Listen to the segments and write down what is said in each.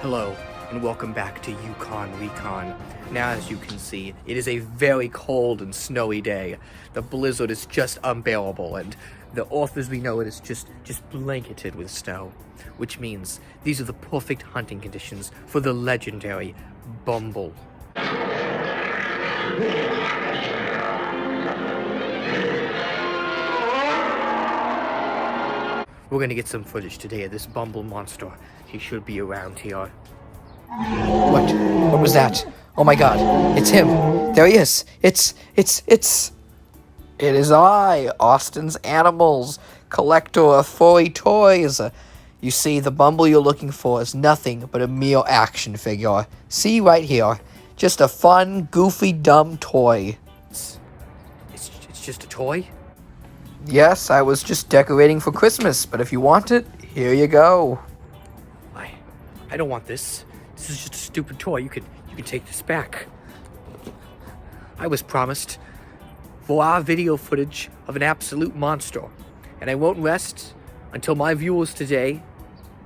Hello, and welcome back to Yukon Recon. Now, as you can see, it is a very cold and snowy day. The blizzard is just unbearable, and the earth as we know it is just blanketed with snow. Which means these are the perfect hunting conditions for the legendary Bumble. We're gonna get some footage today of this Bumble monster. He should be around here. What was that? Oh my god, it's him. There he is. It is I, Austin's Animals, collector of furry toys. You see, the Bumble you're looking for is nothing but a mere action figure. See right here. Just a fun, goofy, dumb toy. It's just a toy? Yes, I was just decorating for Christmas, but if you want it, here you go. I don't want this. This is just a stupid toy. You can take this back. I was promised raw video footage of an absolute monster, and I won't rest until my viewers today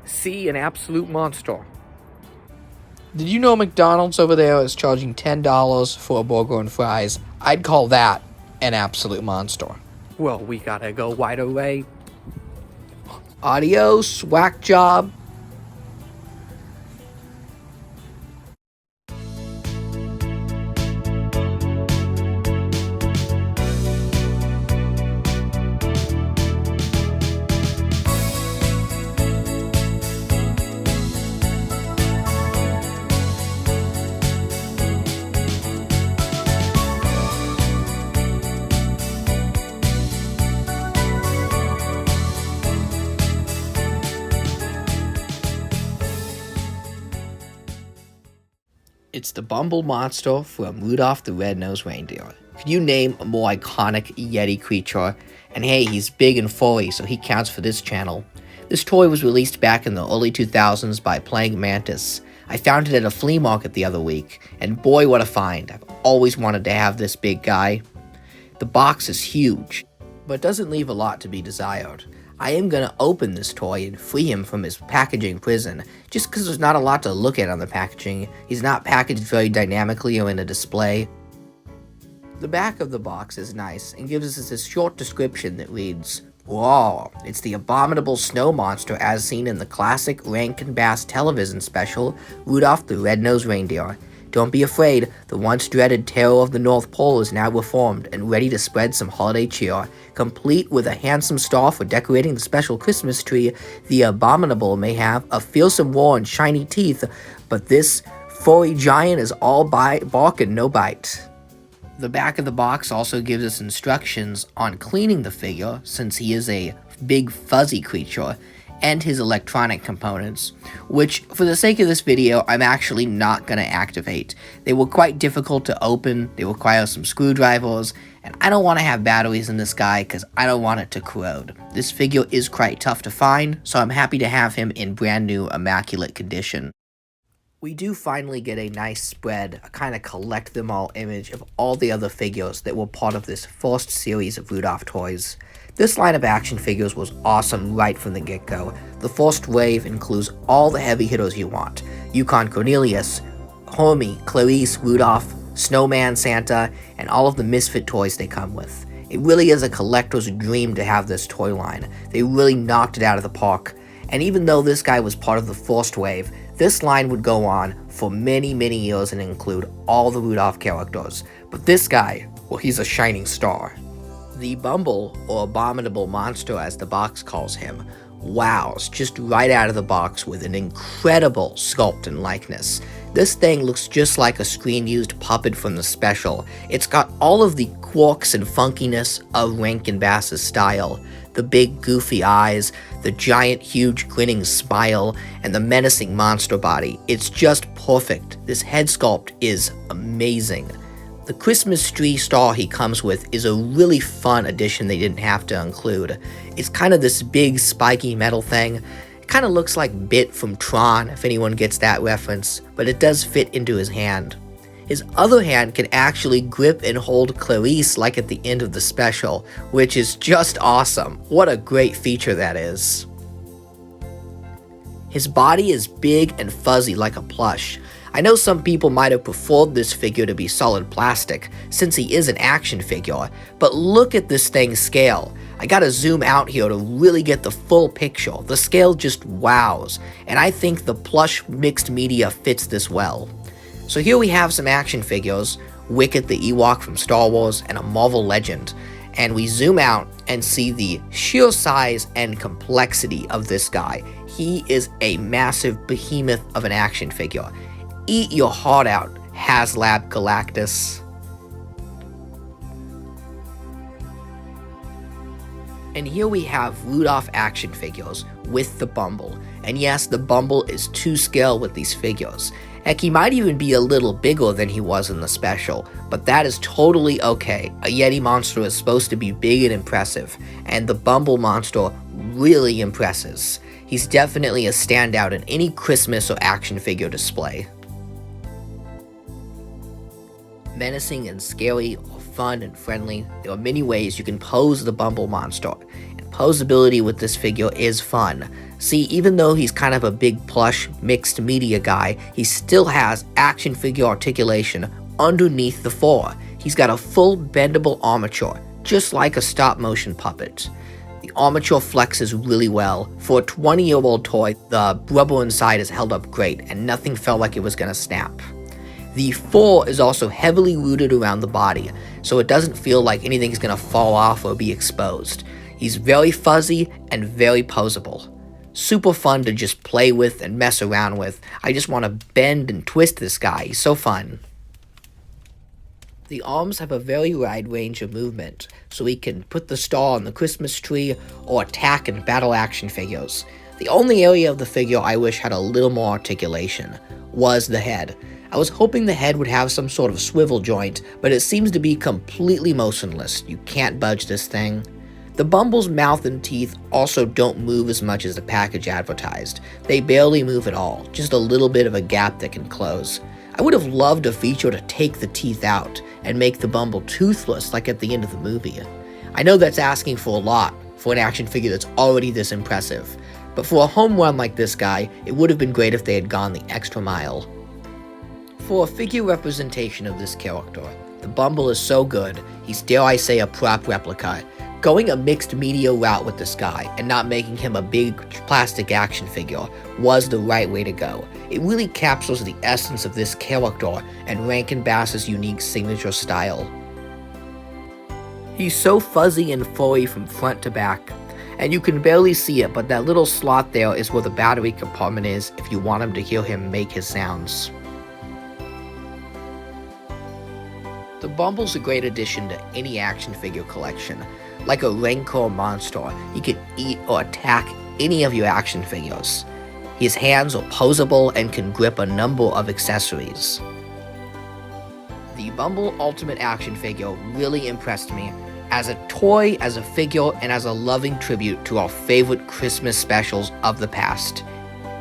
see an absolute monster. Did you know McDonald's over there is charging $10 for a burger and fries? I'd call that an absolute monster. Well, we gotta go right away. Adios, whack job. It's the Bumble monster from Rudolph the Red-Nosed Reindeer. Could you name a more iconic Yeti creature? And hey, he's big and furry, so he counts for this channel. This toy was released back in the early 2000s by Playing Mantis. I found it at a flea market the other week, and boy what a find. I've always wanted to have this big guy. The box is huge, but doesn't leave a lot to be desired. I am going to open this toy and free him from his packaging prison, just because there's not a lot to look at on the packaging. He's not packaged very dynamically or in a display. The back of the box is nice and gives us this short description that reads, "Whoa, it's the abominable snow monster as seen in the classic Rankinbass television special, Rudolph the Red-Nosed Reindeer. Don't be afraid, the once dreaded terror of the North Pole is now reformed and ready to spread some holiday cheer. Complete with a handsome star for decorating the special Christmas tree, the abominable may have a fearsome roar and shiny teeth, but this furry giant is all bark and no bite." The back of the box also gives us instructions on cleaning the figure, since he is a big fuzzy creature, and his electronic components, which, for the sake of this video, I'm actually not going to activate. They were quite difficult to open, they require some screwdrivers, and I don't want to have batteries in this guy because I don't want it to corrode. This figure is quite tough to find, so I'm happy to have him in brand new, immaculate condition. We do finally get a nice spread, a kind of collect them all image of all the other figures that were part of this first series of Rudolph toys. This line of action figures was awesome right from the get-go. The first wave includes all the heavy hitters you want: Yukon Cornelius, Hermie, Clarice, Rudolph, Snowman, Santa, and all of the misfit toys they come with. It really is a collector's dream to have this toy line. They really knocked it out of the park. And even though this guy was part of the first wave, this line would go on for many, many years and include all the Rudolph characters. But this guy, well, he's a shining star. The Bumble, or abominable monster as the box calls him, wows just right out of the box with an incredible sculpt and likeness. This thing looks just like a screen-used puppet from the special. It's got all of the quirks and funkiness of Rankinbass's style. The big goofy eyes, the giant huge grinning smile, and the menacing monster body. It's just perfect. This head sculpt is amazing. The Christmas tree star he comes with is a really fun addition they didn't have to include. It's kind of this big spiky metal thing. It kind of looks like Bit from Tron, if anyone gets that reference, but it does fit into his hand. His other hand can actually grip and hold Clarice like at the end of the special, which is just awesome. What a great feature that is. His body is big and fuzzy like a plush. I know some people might have preferred this figure to be solid plastic, since he is an action figure, but look at this thing's scale. I gotta zoom out here to really get the full picture. The scale just wows, and I think the plush mixed media fits this well. So here we have some action figures, Wicket the Ewok from Star Wars and a Marvel legend, and we zoom out and see the sheer size and complexity of this guy. He is a massive behemoth of an action figure. Eat your heart out, HasLab Galactus. And here we have Rudolph action figures with the Bumble. And yes, the Bumble is to scale with these figures. Heck, he might even be a little bigger than he was in the special, but that is totally okay. A Yeti monster is supposed to be big and impressive, and the Bumble monster really impresses. He's definitely a standout in any Christmas or action figure display. Menacing and scary, or fun and friendly, there are many ways you can pose the Bumble monster, and posability with this figure is fun. See, even though he's kind of a big plush, mixed media guy, he still has action figure articulation underneath the fur. He's got a full bendable armature, just like a stop motion puppet. The armature flexes really well. For a 20-year-old toy, the rubber inside is held up great, and nothing felt like it was gonna snap. The fur is also heavily rooted around the body, so it doesn't feel like anything's gonna fall off or be exposed. He's very fuzzy and very poseable. Super fun to just play with and mess around with. I just want to bend and twist this guy. He's so fun. The arms have a very wide range of movement, so he can put the star on the Christmas tree or attack and battle action figures. The only area of the figure I wish had a little more articulation was the head. I was hoping the head would have some sort of swivel joint, but it seems to be completely motionless. You can't budge this thing. The Bumble's mouth and teeth also don't move as much as the package advertised. They barely move at all, just a little bit of a gap that can close. I would have loved a feature to take the teeth out and make the Bumble toothless like at the end of the movie. I know that's asking for a lot for an action figure that's already this impressive, but for a home run like this guy, it would have been great if they had gone the extra mile. For a figure representation of this character, the Bumble is so good, he's, dare I say, a prop replica. Going a mixed media route with this guy and not making him a big plastic action figure was the right way to go. It really captures the essence of this character and rankinbass's unique signature style. He's so fuzzy and furry from front to back, and you can barely see it, but that little slot there is where the battery compartment is if you want him to hear him make his sounds. The Bumble's a great addition to any action figure collection. Like a rancor monster, he can eat or attack any of your action figures. His hands are posable and can grip a number of accessories. The Bumble Ultimate action figure really impressed me as a toy, as a figure, and as a loving tribute to our favorite Christmas specials of the past.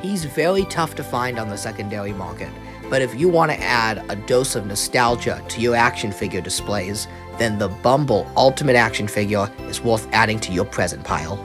He's very tough to find on the secondary market, but if you want to add a dose of nostalgia to your action figure displays, then the Bumble Ultimate action figure is worth adding to your present pile.